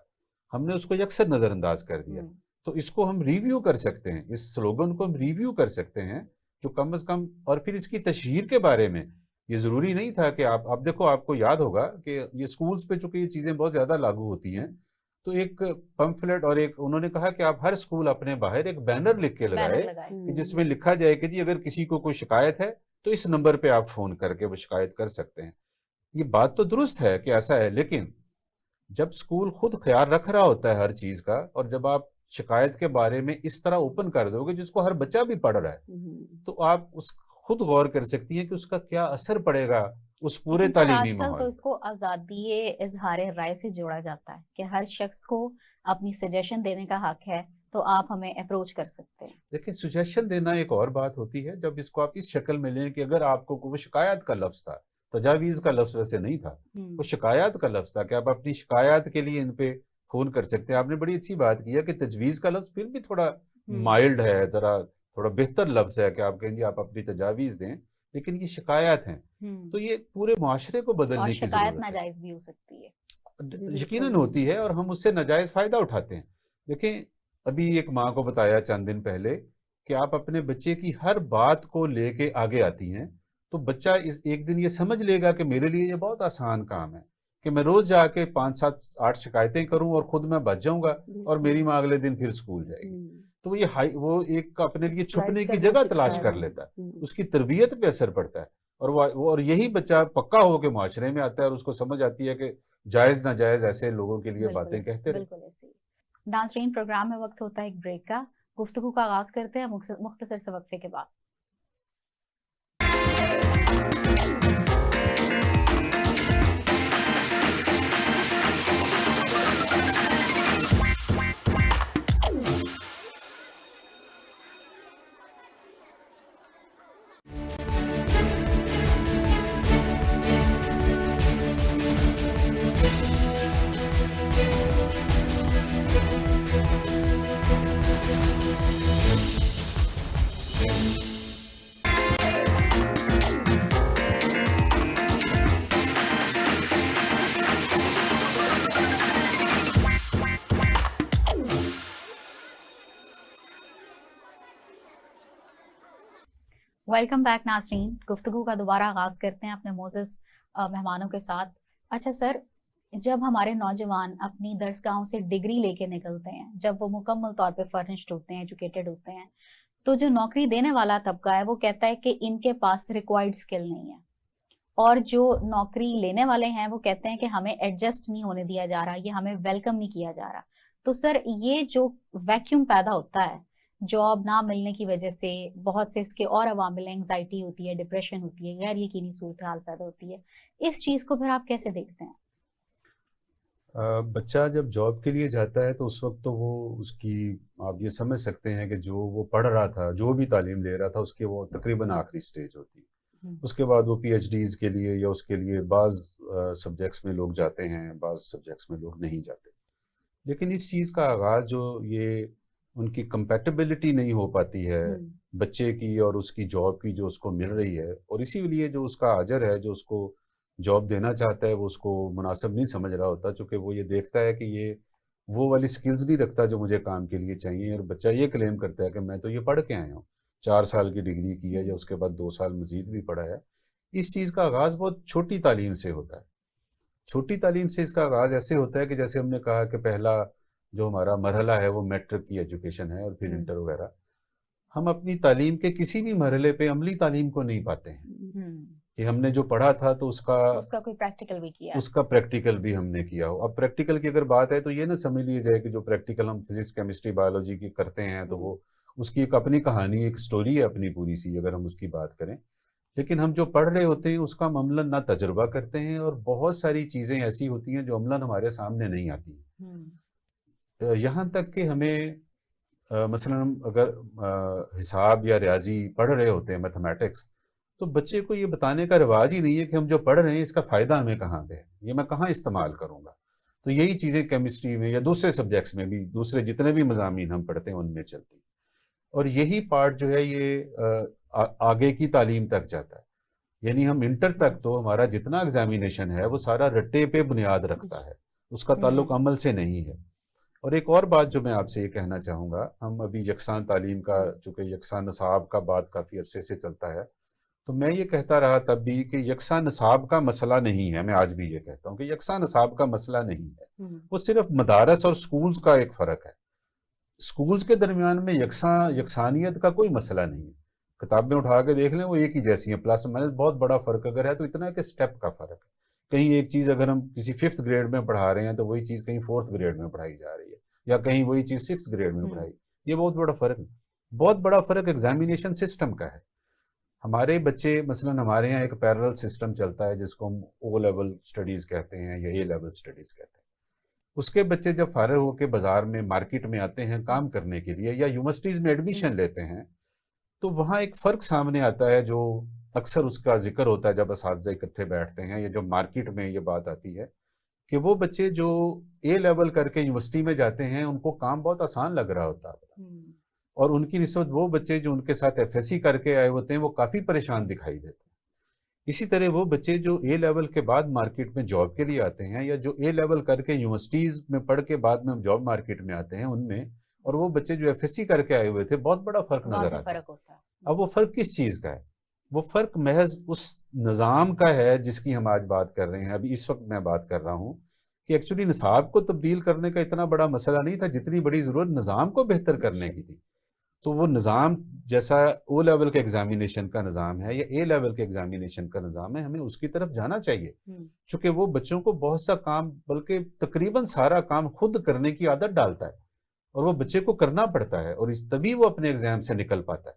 ہم نے اس کو یکسر نظر انداز کر دیا. تو اس کو ہم ریویو کر سکتے ہیں, اس سلوگن کو ہم ریویو کر سکتے ہیں جو کم از کم, اور پھر اس کی تشہیر کے بارے میں یہ ضروری نہیں تھا کہ آپ دیکھو, آپ کو یاد ہوگا کہ یہ سکولز پہ چونکہ یہ چیزیں بہت زیادہ لاگو ہوتی ہیں, تو ایک پمفلٹ اور ایک انہوں نے کہا کہ آپ ہر سکول اپنے باہر ایک بینر لکھ کے لگائے کہ جس میں لکھا جائے کہ جی اگر کسی کو کوئی شکایت ہے تو اس نمبر پہ آپ فون کر کے وہ شکایت کر سکتے ہیں. یہ بات تو درست ہے کہ ایسا ہے, لیکن جب سکول خود خیال رکھ رہا ہوتا ہے ہر چیز کا, اور جب آپ شکایت کے بارے میں اس طرح اوپن کر دو گے جس کو ہر بچہ بھی پڑھ رہا ہے, تو آپ اس خود غور کر سکتی ہیں کہ اس کا کیا اثر پڑے گا اس پورے تعلیمی ماحول. تو اس کو آزادی اظہار رائے سے جوڑا جاتا ہے کہ ہر شخص کو اپنی سجیشن دینے کا حق ہے, تو آپ ہمیں اپروچ کر سکتے ہیں. دیکھیں سجیشن دینا ایک اور بات ہوتی ہے جب اس کو آپ اس شکل میں لیں کہ اگر آپ کو کوئی شکایت کا لفظ تھا, تجاویز کا لفظ ویسے نہیں تھا, وہ شکایات کا لفظ تھا کہ آپ اپنی شکایات کے لیے ان پہ فون کر سکتے ہیں. آپ نے بڑی اچھی بات کی ہے کہ تجویز کا لفظ پھر بھی تھوڑا مائلڈ ہے, ذرا تھوڑا بہتر لفظ ہے کہ آپ کہیں گے آپ اپنی تجاویز دیں, لیکن یہ شکایات ہیں تو یہ پورے معاشرے کو بدلنے کی ضرورت ہے. شکایت ناجائز بھی ہو سکتی ہے, یقیناً ہوتی ہے, اور ہم اس سے ناجائز فائدہ اٹھاتے ہیں. دیکھیں ابھی ایک ماں کو بتایا چند دن پہلے کہ آپ اپنے بچے کی ہر بات کو لے کے آگے آتی ہیں تو بچہ ایک دن یہ سمجھ لے گا کہ میرے لیے یہ بہت آسان کام ہے کہ میں روز جا کے 5 7 8 شکایتیں کروں اور خود میں بچ جاؤں گا اور میری ماں اگلے دن پھر اسکول جائے گی. تو وہ ایک اپنے لیے چھپنے کی جگہ تلاش کر لیتا ہے, اس کی تربیت پہ اثر پڑتا ہے, اور یہی بچہ پکا ہو کے معاشرے میں آتا ہے اور اس کو سمجھ آتی ہے کہ جائز ناجائز ایسے لوگوں کے لیے باتیں کہتے رہے. بالکل ایسے. ناظرین پروگرام میں وقت ہوتا ہے ایک بریک کا, گفتگو کا آغاز کرتے ہیں مختصر سے وقفے کے بعد. ویلکم بیک ناظرین, گفتگو کا دوبارہ آغاز کرتے ہیں اپنے معزز مہمانوں کے ساتھ. اچھا سر, جب ہمارے نوجوان اپنی درسگاہوں سے ڈگری لے کے نکلتے ہیں, جب وہ مکمل طور پہ فرنشڈ ہوتے ہیں, ایجوکیٹڈ ہوتے ہیں, تو جو نوکری دینے والا طبقہ ہے وہ کہتا ہے کہ ان کے پاس ریکوائرڈ اسکل نہیں ہے, اور جو نوکری لینے والے ہیں وہ کہتے ہیں کہ ہمیں ایڈجسٹ نہیں ہونے دیا جا رہا, یہ ہمیں ویلکم نہیں کیا جا رہا. تو سر یہ جو ویکیوم پیدا ہوتا ہے جاب نہ ملنے کی وجہ سے, بہت سے اس کے اور عوامل, انگزائٹی ہوتی ہے, ڈپریشن ہوتی ہے, غیر یقینی صورتحال پیدا ہوتی ہے, اس چیز کو پھر آپ کیسے دیکھتے ہیں؟ بچہ جب جاب کے لیے جاتا ہے تو اس وقت تو وہ اس کی آپ یہ سمجھ سکتے ہیں کہ جو وہ پڑھ رہا تھا, جو بھی تعلیم لے رہا تھا, اس کے وہ تقریباً آخری سٹیج ہوتی ہے. اس کے بعد وہ پی ایچ ڈیز کے لیے یا اس کے لیے بعض سبجیکٹس میں لوگ جاتے ہیں, بعض سبجیکٹس میں لوگ نہیں جاتے. لیکن اس چیز کا آغاز جو یہ ان کی کمپیٹیبلٹی نہیں ہو پاتی ہے بچے کی اور اس کی جاب کی جو اس کو مل رہی ہے, اور اسی لیے جو اس کا اجر ہے جو اس کو جاب دینا چاہتا ہے وہ اس کو مناسب نہیں سمجھ رہا ہوتا, چونکہ وہ یہ دیکھتا ہے کہ یہ وہ والی سکلز نہیں رکھتا جو مجھے کام کے لیے چاہیے. اور بچہ یہ کلیم کرتا ہے کہ میں تو یہ پڑھ کے آیا ہوں, 4 سال کی ڈگری کی ہے یا اس کے بعد 2 سال مزید بھی پڑھا ہے. اس چیز کا آغاز بہت چھوٹی تعلیم سے ہوتا ہے. چھوٹی تعلیم سے اس کا آغاز ایسے ہوتا ہے کہ جیسے ہم نے کہا کہ پہلا جو ہمارا مرحلہ ہے وہ میٹرک کی ایجوکیشن ہے اور پھر انٹر وغیرہ. ہم اپنی تعلیم کے کسی بھی مرحلے پہ عملی تعلیم کو نہیں پاتے ہیں کہ ہم نے جو پڑھا تھا تو اس کا کوئی پریکٹیکل بھی کیا, اس کا پریکٹیکل بھی ہم نے کیا ہو. اب پریکٹیکل کی اگر بات ہے تو یہ نہ سمجھ لیے جائے کہ جو پریکٹیکل ہم فزکس کیمسٹری بایولوجی کی کرتے ہیں تو وہ اس کی ایک اپنی کہانی, ایک سٹوری ہے اپنی پوری سی اگر ہم اس کی بات کریں. لیکن ہم جو پڑھ رہے ہوتے ہیں اس کا ہم عملاً نہ تجربہ کرتے ہیں, اور بہت ساری چیزیں ایسی ہوتی ہیں جو عملاً ہمارے سامنے نہیں آتی ہیں. یہاں تک کہ ہمیں مثلاً اگر حساب یا ریاضی پڑھ رہے ہوتے ہیں, میتھمیٹکس, تو بچے کو یہ بتانے کا رواج ہی نہیں ہے کہ ہم جو پڑھ رہے ہیں اس کا فائدہ ہمیں کہاں پہ ہے, یہ میں کہاں استعمال کروں گا. تو یہی چیزیں کیمسٹری میں یا دوسرے سبجیکٹس میں بھی, دوسرے جتنے بھی مضامین ہم پڑھتے ہیں ان میں چلتی ہیں. اور یہی پارٹ جو ہے یہ آگے کی تعلیم تک جاتا ہے. یعنی ہم انٹر تک تو ہمارا جتنا ایگزامینیشن ہے وہ سارا رٹے پہ بنیاد رکھتا ہے, اس کا تعلق عمل سے نہیں ہے. اور ایک اور بات جو میں آپ سے یہ کہنا چاہوں گا, ہم ابھی یکساں تعلیم کا, چونکہ یکساں نصاب کا بات کافی عرصے سے چلتا ہے, تو میں یہ کہتا رہا تب بھی کہ یکساں نصاب کا مسئلہ نہیں ہے. میں آج بھی یہ کہتا ہوں کہ یکساں نصاب کا مسئلہ نہیں ہے, وہ صرف مدارس اور سکولز کا ایک فرق ہے. سکولز کے درمیان میں یکسانیت کا کوئی مسئلہ نہیں ہے. کتابیں اٹھا کے دیکھ لیں وہ ایک ہی جیسی ہیں, پلس مائنس بہت بڑا فرق اگر ہے تو اتنا ہے کہ سٹیپ کا فرق ہے. کہیں ایک چیز اگر ہم کسی 5th گریڈ میں پڑھا رہے ہیں تو وہی چیز کہیں 4th گریڈ میں پڑھائی جا رہی ہے, یا کہیں وہی چیز 6th گریڈ میں پڑھائی. یہ بہت بڑا فرق ہے. بہت بڑا فرق ایگزامینیشن سسٹم کا ہے. ہمارے بچے مثلاً ہمارے یہاں ایک پیرلل سسٹم چلتا ہے جس کو ہم او لیول سٹڈیز کہتے ہیں یا اے لیول سٹڈیز کہتے ہیں. اس کے بچے جب فارغ ہو کے بازار میں مارکیٹ میں آتے ہیں کام کرنے کے لیے یا یونیورسٹیز میں ایڈمیشن لیتے ہیں, تو وہاں ایک فرق سامنے آتا ہے جو اکثر اس کا ذکر ہوتا ہے جب اساتذہ اکٹھے بیٹھتے ہیں یا جب مارکیٹ میں یہ بات آتی ہے کہ وہ بچے جو اے لیول کر کے یونیورسٹی میں جاتے ہیں ان کو کام بہت آسان لگ رہا ہوتا ہے، اور ان کی نسبت وہ بچے جو ان کے ساتھ ایف ایس سی کر کے آئے ہوتے ہیں وہ کافی پریشان دکھائی دیتے ہیں۔ اسی طرح وہ بچے جو اے لیول کے بعد مارکیٹ میں جاب کے لیے آتے ہیں، یا جو اے لیول کر کے یونیورسٹیز میں پڑھ کے بعد میں جاب مارکیٹ میں آتے ہیں ان میں، اور وہ بچے جو ایف ایس سی کر کے آئے ہوئے تھے، بہت بڑا فرق نظر آتا ہے۔ اب وہ فرق کس چیز کا ہے؟ وہ فرق محض اس نظام کا ہے جس کی ہم آج بات کر رہے ہیں۔ ابھی اس وقت میں بات کر رہا ہوں کہ ایکچولی نصاب کو تبدیل کرنے کا اتنا بڑا مسئلہ نہیں تھا جتنی بڑی ضرورت نظام کو بہتر کرنے کی تھی۔ تو وہ نظام جیسا او لیول کے ایگزامینیشن کا نظام ہے یا اے لیول کے ایگزامینیشن کا نظام ہے، ہمیں اس کی طرف جانا چاہیے، چونکہ وہ بچوں کو بہت سا کام، بلکہ تقریباً سارا کام خود کرنے کی عادت ڈالتا ہے، اور وہ بچے کو کرنا پڑتا ہے، اور تبھی وہ اپنے ایگزام سے نکل پاتا ہے۔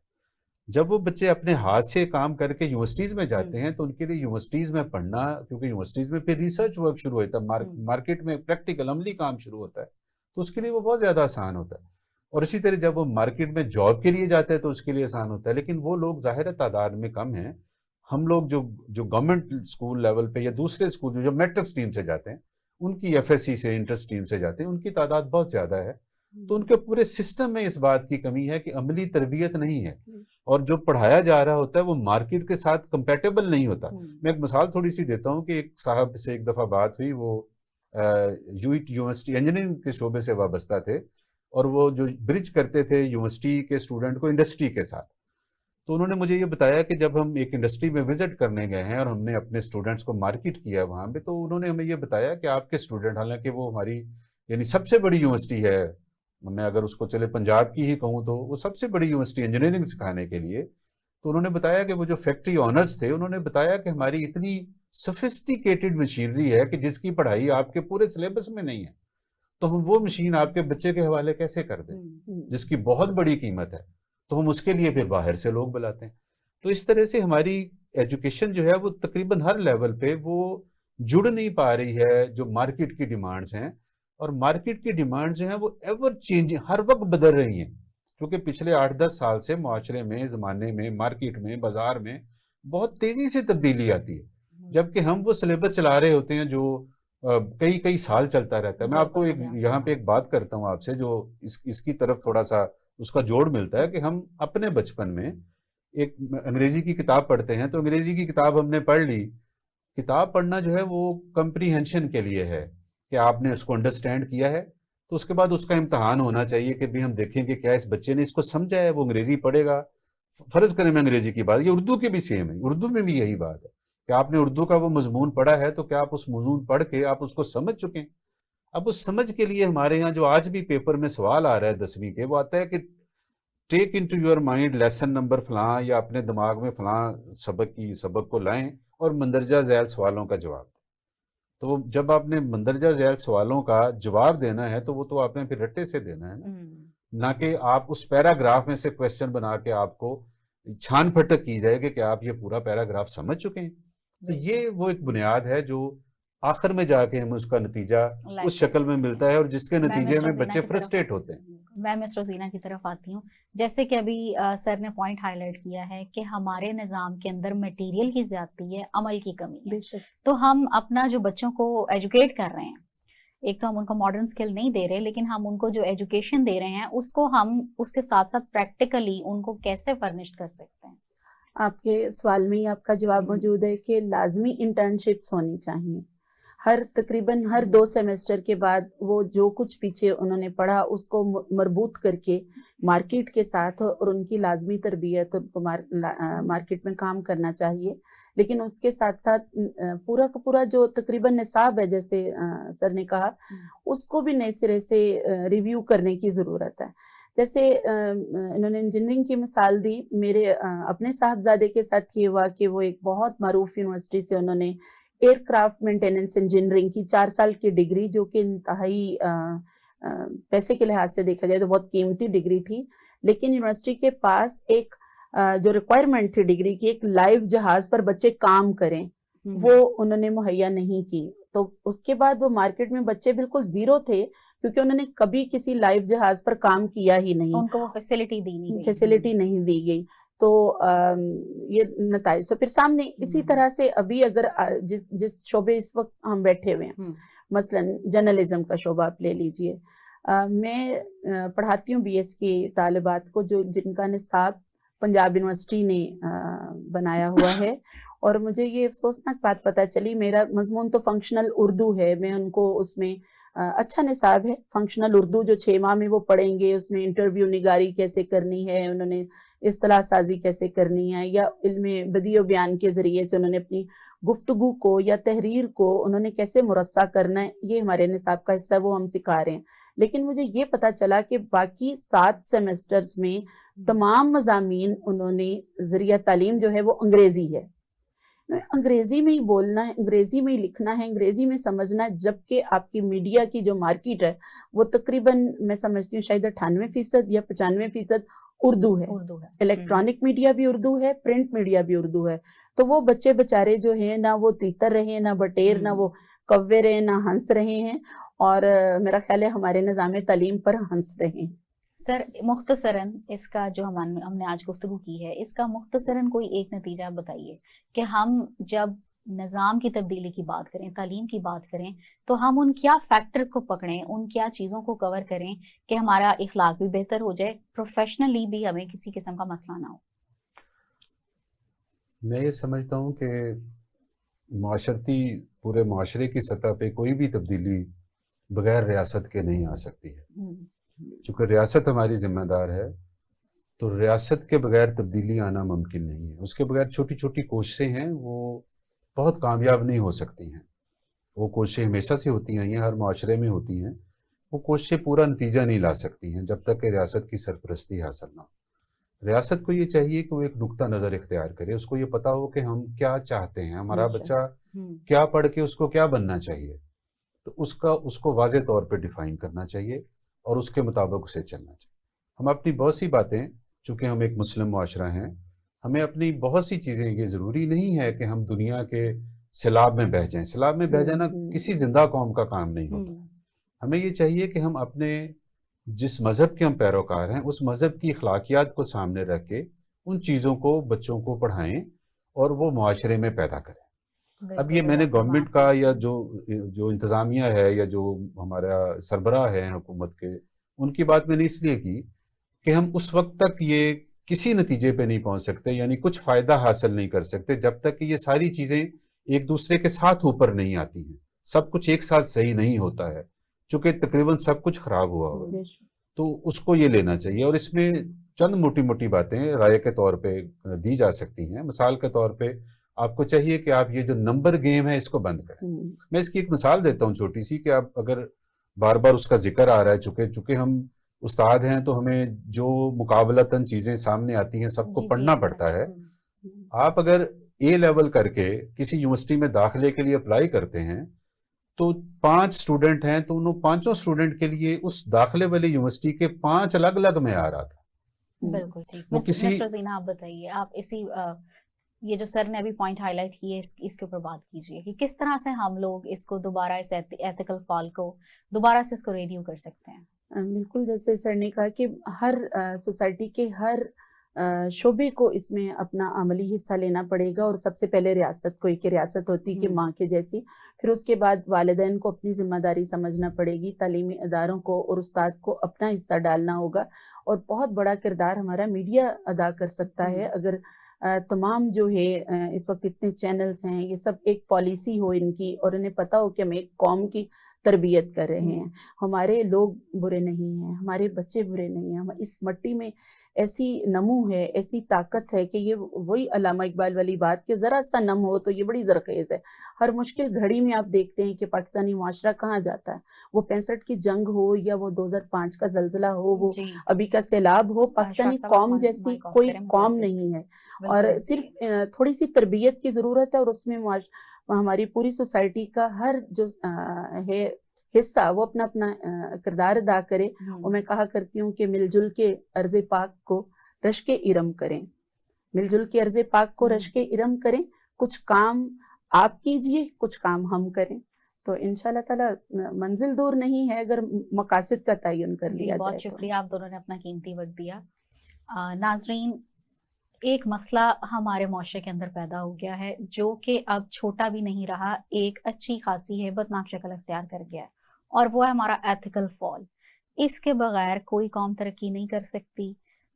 جب وہ بچے اپنے ہاتھ سے کام کر کے یونیورسٹیز میں جاتے ہیں تو ان کے لیے یونیورسٹیز میں پڑھنا، کیونکہ یونیورسٹیز میں پھر ریسرچ ورک شروع ہوتا ہے، مارکیٹ میں پریکٹیکل عملی کام شروع ہوتا ہے، تو اس کے لیے وہ بہت زیادہ آسان ہوتا ہے۔ اور اسی طرح جب وہ مارکیٹ میں جاب کے لیے جاتے ہیں تو اس کے لیے آسان ہوتا ہے۔ لیکن وہ لوگ ظاہر تعداد میں کم ہیں، ہم لوگ جو گورنمنٹ اسکول لیول پہ یا دوسرے اسکول جو میٹرک اسٹریم سے جاتے ہیں، ان کی ایف ایس سی سے انٹر اسٹریم سے جاتے ہیں، ان کی تعداد بہت زیادہ ہے۔ تو ان کے پورے سسٹم میں اس بات کی کمی ہے کہ عملی تربیت نہیں ہے، اور جو پڑھایا جا رہا ہوتا ہے وہ مارکیٹ کے ساتھ کمپیٹیبل نہیں ہوتا۔ میں ایک مثال تھوڑی سی دیتا ہوں کہ ایک صاحب سے ایک دفعہ بات ہوئی، وہ یونیورسٹی انجینئرنگ کے شعبے سے وابستہ تھے، اور وہ جو برج کرتے تھے یونیورسٹی کے اسٹوڈنٹ کو انڈسٹری کے ساتھ۔ تو انہوں نے مجھے یہ بتایا کہ جب ہم ایک انڈسٹری میں وزٹ کرنے گئے ہیں اور ہم نے اپنے اسٹوڈنٹس کو مارکیٹ کیا وہاں پہ، تو انہوں نے ہمیں یہ بتایا کہ آپ کے اسٹوڈنٹ، حالانکہ وہ ہماری یعنی سب سے بڑی یونیورسٹی ہے، میں اگر اس کو چلے پنجاب کی ہی کہوں تو وہ سب سے بڑی یونیورسٹی انجینئرنگ سکھانے کے لیے، تو انہوں نے بتایا کہ وہ جو فیکٹری آنرز تھے انہوں نے بتایا کہ ہماری اتنی سفسٹیکیٹڈ مشینری ہے کہ جس کی پڑھائی آپ کے پورے سلیبس میں نہیں ہے، تو ہم وہ مشین آپ کے بچے کے حوالے کیسے کر دیں جس کی بہت بڑی قیمت ہے، تو ہم اس کے لیے پھر باہر سے لوگ بلاتے ہیں۔ تو اس طرح سے ہماری ایجوکیشن جو ہے وہ تقریباً ہر لیول پہ وہ جڑ نہیں پا رہی ہے جو مارکیٹ کی ڈیمانڈز ہیں، اور مارکیٹ کی ڈیمانڈز جو ہیں وہ ایور چینجنگ، ہر وقت بدل رہی ہیں، کیونکہ پچھلے 8-10 سال سے معاشرے میں، زمانے میں، مارکیٹ میں، بازار میں بہت تیزی سے تبدیلی آتی ہے، جبکہ ہم وہ سلیبس چلا رہے ہوتے ہیں جو کئی سال چلتا رہتا ہے۔ میں آپ کو یہاں پہ ایک بات کرتا ہوں آپ سے جو اس کی طرف تھوڑا سا اس کا جوڑ ملتا ہے، کہ ہم اپنے بچپن میں ایک انگریزی کی کتاب پڑھتے ہیں، تو انگریزی کی کتاب ہم نے پڑھ لی، کتاب پڑھنا جو ہے وہ کمپریہنشن کے لیے ہے کہ آپ نے اس کو انڈرسٹینڈ کیا ہے، تو اس کے بعد اس کا امتحان ہونا چاہیے کہ بھی ہم دیکھیں کہ کیا اس بچے نے اس کو سمجھا ہے، وہ انگریزی پڑھے گا۔ فرض کریں میں انگریزی کی بات، یہ اردو کی بھی سیم ہے، اردو میں بھی یہی بات ہے کہ آپ نے اردو کا وہ مضمون پڑھا ہے تو کیا آپ اس مضمون پڑھ کے آپ اس کو سمجھ چکے ہیں؟ اب اس سمجھ کے لیے ہمارے یہاں جو آج بھی پیپر میں سوال آ رہا ہے 10ویں کے، وہ آتا ہے کہ take into your mind lesson number فلاں، یا اپنے دماغ میں فلاں سبق کو لائیں اور مندرجہ ذیل سوالوں کا جواب دیں۔ تو جب آپ نے مندرجہ ذیل سوالوں کا جواب دینا ہے تو وہ تو آپ نے پھر رٹے سے دینا ہے نا، نہ کہ آپ اس پیراگراف میں سے کویسچن بنا کے آپ کو چھان پھٹک کی جائے گا کہ آپ یہ پورا پیراگراف سمجھ چکے ہیں۔ تو یہ وہ ایک بنیاد ہے جو آخر میں جا کے ہمیں اس کا نتیجہ اس شکل میں ملتا ہے، اور جس کے نتیجے میں بچے فرسٹریٹ ہوتے ہیں۔ میں مسٹر زینہ کی طرف آتی ہوں۔ جیسے کہ ابھی سر نے پوائنٹ ہائی لائٹ کیا ہے کہ ہمارے نظام کے اندر مٹیریل کی زیادتی ہے، عمل کی کمی ہے، تو ہم اپنا جو بچوں کو ایجوکیٹ کر رہے ہیں، ایک تو ہم ان کو ماڈرن سکل نہیں دے رہے، لیکن ہم ان کو جو ایجوکیشن دے رہے ہیں اس کو ہم اس کے ساتھ ساتھ پریکٹیکلی ان کو کیسے فرنش کر سکتے ہیں؟ آپ کے سوال میں ہی آپ کا جواب موجود ہے کہ لازمی انٹرنشپس ہونی چاہیے۔ تقریباً ہر 2 سیمسٹر کے بعد وہ جو کچھ پیچھے انہوں نے پڑھا اس کو مربوط کر کے مارکیٹ کے ساتھ، اور ان کی لازمی تربیت، ان کو مارکیٹ میں کام کرنا چاہیے۔ لیکن اس کے ساتھ ساتھ پورا کا پورا جو تقریباً نصاب ہے، جیسے سر نے کہا، اس کو بھی نئے سرے سے ریویو کرنے کی ضرورت ہے۔ جیسے انہوں نے انجینئرنگ کی مثال دی، میرے اپنے صاحبزادے کے ساتھ یہ ہوا کہ وہ ایک بہت معروف یونیورسٹی سے انہوں نے ایئر کرافٹ مینٹیننس انجینئرنگ کی 4 سال کی ڈگری، جو کہ انتہائی پیسے کے لحاظ سے دیکھا جائے تو بہت قیمتی ڈگری تھی، لیکن یونیورسٹی کے پاس ایک جو ریکوائرمنٹ تھی ڈگری کی، ایک لائیو جہاز پر بچے کام کریں، وہ انہوں نے مہیا نہیں کی۔ تو اس کے بعد وہ مارکیٹ میں بچے بالکل زیرو تھے، کیونکہ انہوں نے کبھی کسی لائیو جہاز پر کام کیا ہی نہیں، ان کو وہ فیسلٹی نہیں دی گئی۔ تو یہ نتائج تو پھر سامنے اسی طرح سے ابھی اگر جس شعبے اس وقت ہم بیٹھے ہوئے ہیں، مثلاً جرنلزم کا شعبہ آپ لے لیجئے. میں پڑھاتی ہوں BS کی طالبات کو جن کا نصاب پنجاب یونیورسٹی نے بنایا ہوا ہے, اور مجھے یہ افسوسناک بات پتہ چلی, میرا مضمون تو فنکشنل اردو ہے, میں ان کو اس میں اچھا نصاب ہے فنکشنل اردو جو 6 ماہ میں وہ پڑھیں گے, اس میں انٹرویو نگاری کیسے کرنی ہے, انہوں نے اصطلاح سازی کیسے کرنی ہے, یا علم بدیع و بیان کے ذریعے سے انہوں نے اپنی گفتگو کو یا تحریر کو انہوں نے کیسے مرصع کرنا ہے, یہ ہمارے نصاب کا حصہ ہے, وہ ہم سکھا رہے ہیں. لیکن مجھے یہ پتا چلا کہ باقی 7 سیمسٹرز میں تمام مضامین انہوں نے ذریعہ تعلیم جو ہے وہ انگریزی ہے, انگریزی میں ہی بولنا ہے, انگریزی میں ہی لکھنا ہے, انگریزی میں سمجھنا ہے, جبکہ آپ کی میڈیا کی جو مارکیٹ ہے وہ تقریباً میں سمجھتی ہوں شاید 98% یا 95% اردو ہے. الیکٹرانک میڈیا بھی اردو ہے, پرنٹ میڈیا بھی اردو ہے. تو وہ بچے بچارے جو ہیں نہ وہ تیتر رہے, نہ بٹیر, نہ وہ کوے رہے, نہ ہنس رہے ہیں, اور میرا خیال ہے ہمارے نظام تعلیم پر ہنس رہے ہیں. سر مختصراً اس کا جو ہم نے آج گفتگو کی ہے, اس کا مختصراً کوئی ایک نتیجہ بتائیے کہ ہم جب نظام کی تبدیلی کی بات کریں, تعلیم کی بات کریں, تو ہم ان کیا فیکٹرز کو پکڑیں, ان کیا چیزوں کو کور کریں کہ ہمارا اخلاق بھی بہتر ہو جائے, پروفیشنلی بھی ہمیں کسی قسم کا مسئلہ نہ ہو. میں یہ سمجھتا ہوں کہ معاشرتی پورے معاشرے کی سطح پہ کوئی بھی تبدیلی بغیر ریاست کے نہیں آ سکتی ہے. چونکہ ریاست ہماری ذمہ دار ہے, تو ریاست کے بغیر تبدیلی آنا ممکن نہیں ہے. اس کے بغیر چھوٹی چھوٹی کوششیں ہیں وہ بہت کامیاب نہیں ہو سکتی ہیں. وہ کوششیں ہمیشہ سے ہوتی ہیں, ہر معاشرے میں ہوتی ہیں. وہ کوششیں پورا نتیجہ نہیں لا سکتی ہیں جب تک کہ ریاست کی سرپرستی حاصل نہ ہو. ریاست کو یہ چاہیے کہ وہ ایک نقطہ نظر اختیار کرے, اس کو یہ پتا ہو کہ ہم کیا چاہتے ہیں, ہمارا بچہ کیا پڑھ کے اس کو کیا بننا چاہیے, تو اس کو واضح طور پہ ڈیفائن کرنا چاہیے اور اس کے مطابق اسے چلنا چاہیے. ہم اپنی بہت سی باتیں, چونکہ ہم ایک مسلم معاشرہ ہیں, ہمیں اپنی بہت سی چیزیں, یہ ضروری نہیں ہے کہ ہم دنیا کے سیلاب میں بہہ جائیں. سیلاب میں بہہ جانا کسی زندہ قوم کا کام نہیں ہوتا. ہمیں یہ چاہیے کہ ہم اپنے جس مذہب کے ہم پیروکار ہیں اس مذہب کی اخلاقیات کو سامنے رکھ کے ان چیزوں کو بچوں کو پڑھائیں اور وہ معاشرے میں پیدا کریں. اب یہ میں نے گورنمنٹ کا یا جو انتظامیہ ہے یا جو ہمارا سربراہ ہے حکومت کے, ان کی بات میں نے اس لیے کی کہ ہم اس وقت تک یہ کسی نتیجے پہ نہیں پہنچ سکتے, یعنی کچھ فائدہ حاصل نہیں کر سکتے جب تک کہ یہ ساری چیزیں ایک دوسرے کے ساتھ اوپر نہیں آتی ہیں. سب کچھ ایک ساتھ صحیح نہیں ہوتا ہے, چونکہ تقریباً سب کچھ خراب ہوا ہوا, تو اس کو یہ لینا چاہیے. اور اس میں چند موٹی موٹی باتیں رائے کے طور پہ دی جا سکتی ہیں. مثال کے طور پہ آپ کو چاہیے کہ آپ یہ جو نمبر گیم ہے اس کو بند کریں. میں اس کی ایک مثال دیتا ہوں چھوٹی سی, کہ آپ اگر بار بار اس کا ذکر آ رہا ہے, چونکہ ہم استاد ہیں تو ہمیں جو مقابلتاً چیزیں سامنے آتی ہیں سب کو پڑھنا پڑتا ہے. آپ اگر A لیول کر کے کسی یونیورسٹی میں داخلے کے لیے اپلائی کرتے ہیں تو 5 اسٹوڈنٹ ہیں, تو انہوں 5 اسٹوڈنٹ کے لیے اس داخلے والی یونیورسٹی کے 5 الگ الگ میں آ رہا تھا. بالکل ٹھیک. مسٹر زینا آپ بتائیے, آپ اسی یہ جو سر نے ابھی پوائنٹ ہائی لائٹ کی ہے اس کے اوپر بات کیجیے کہ کس طرح سے ہم لوگ اس کو دوبارہ اس ایتھیکل فال کو دوبارہ سے اس کو ریڈیو کر سکتے ہیں. بالکل, جیسے سر نے کہا کہ ہر سوسائٹی کے ہر شعبے کو اس میں اپنا عملی حصہ لینا پڑے گا, اور سب سے پہلے ریاست کو, ایک ریاست ہوتی کہ ماں کے جیسی, پھر اس کے بعد والدین کو اپنی ذمہ داری سمجھنا پڑے گی, تعلیمی اداروں کو اور استاد کو اپنا حصہ ڈالنا ہوگا, اور بہت بڑا کردار ہمارا میڈیا ادا کر سکتا ہے. اگر تمام جو ہے اس وقت اتنے چینلز ہیں, یہ سب ایک پالیسی ہو ان کی, اور انہیں پتا ہو کہ ہم ایک قوم کی تربیت کر رہے ہیں, ہمارے لوگ برے نہیں ہیں, ہمارے بچے برے نہیں ہیں, ہم اس مٹی میں ایسی نمو ہے, ایسی طاقت ہے کہ یہ وہی علامہ اقبال والی بات کہ ذرا سا نم ہو تو یہ بڑی زرخیز ہے. ہر مشکل گھڑی میں آپ دیکھتے ہیں کہ پاکستانی معاشرہ کہاں جاتا ہے, وہ 65 کی جنگ ہو یا وہ 2005 کا زلزلہ ہو, وہ ابھی کا سیلاب ہو, پاکستانی قوم جیسی کوئی قوم نہیں ہے. اور صرف تھوڑی سی تربیت کی ضرورت ہے, اور اس میں ہماری پوری سوسائٹی کا ہر جو ہے حصہ وہ اپنا اپنا کردار ادا کرے. اور میں کہا کرتی ہوں کہ مل جل کے عرض پاک کو رشک ارم کریں, مل جل کے عرض پاک کو رشک ارم کریں, کچھ کام آپ کیجئے, کچھ کام ہم کریں, تو انشاءاللہ تعالی منزل دور نہیں ہے اگر مقاصد کا تعین کر لیا جائے. بہت شکریہ, آپ دونوں نے اپنا قیمتی وقت دیا. ناظرین, ایک مسئلہ ہمارے معاشرے کے اندر پیدا ہو گیا ہے جو کہ اب چھوٹا بھی نہیں رہا، ایک اچھی خاصی ہیبتناک شکل اختیار کر گیا ہے، اور وہ ہے ہمارا ایتھیکل فال۔ اس کے بغیر کوئی قوم ترقی نہیں کر سکتی۔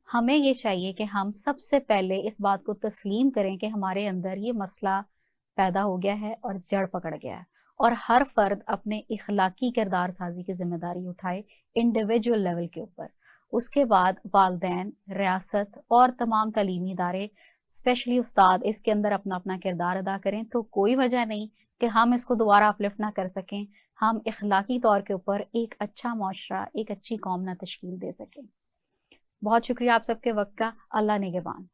ہمیں یہ چاہیے کہ ہم سب سے پہلے اس بات کو تسلیم کریں کہ ہمارے اندر یہ مسئلہ پیدا ہو گیا ہے اور جڑ پکڑ گیا ہے، اور ہر فرد اپنے اخلاقی کردار سازی کی ذمہ داری اٹھائے انڈیویجول لیول کے اوپر۔ اس کے بعد والدین، ریاست اور تمام تعلیمی ادارے، اسپیشلی استاد، اس کے اندر اپنا اپنا کردار ادا کریں تو کوئی وجہ نہیں کہ ہم اس کو دوبارہ اپلفٹ نہ کر سکیں، ہم اخلاقی طور کے اوپر ایک اچھا معاشرہ، ایک اچھی قوم نہ تشکیل دے سکیں۔ بہت شکریہ آپ سب کے وقت کا، اللہ نگہبان۔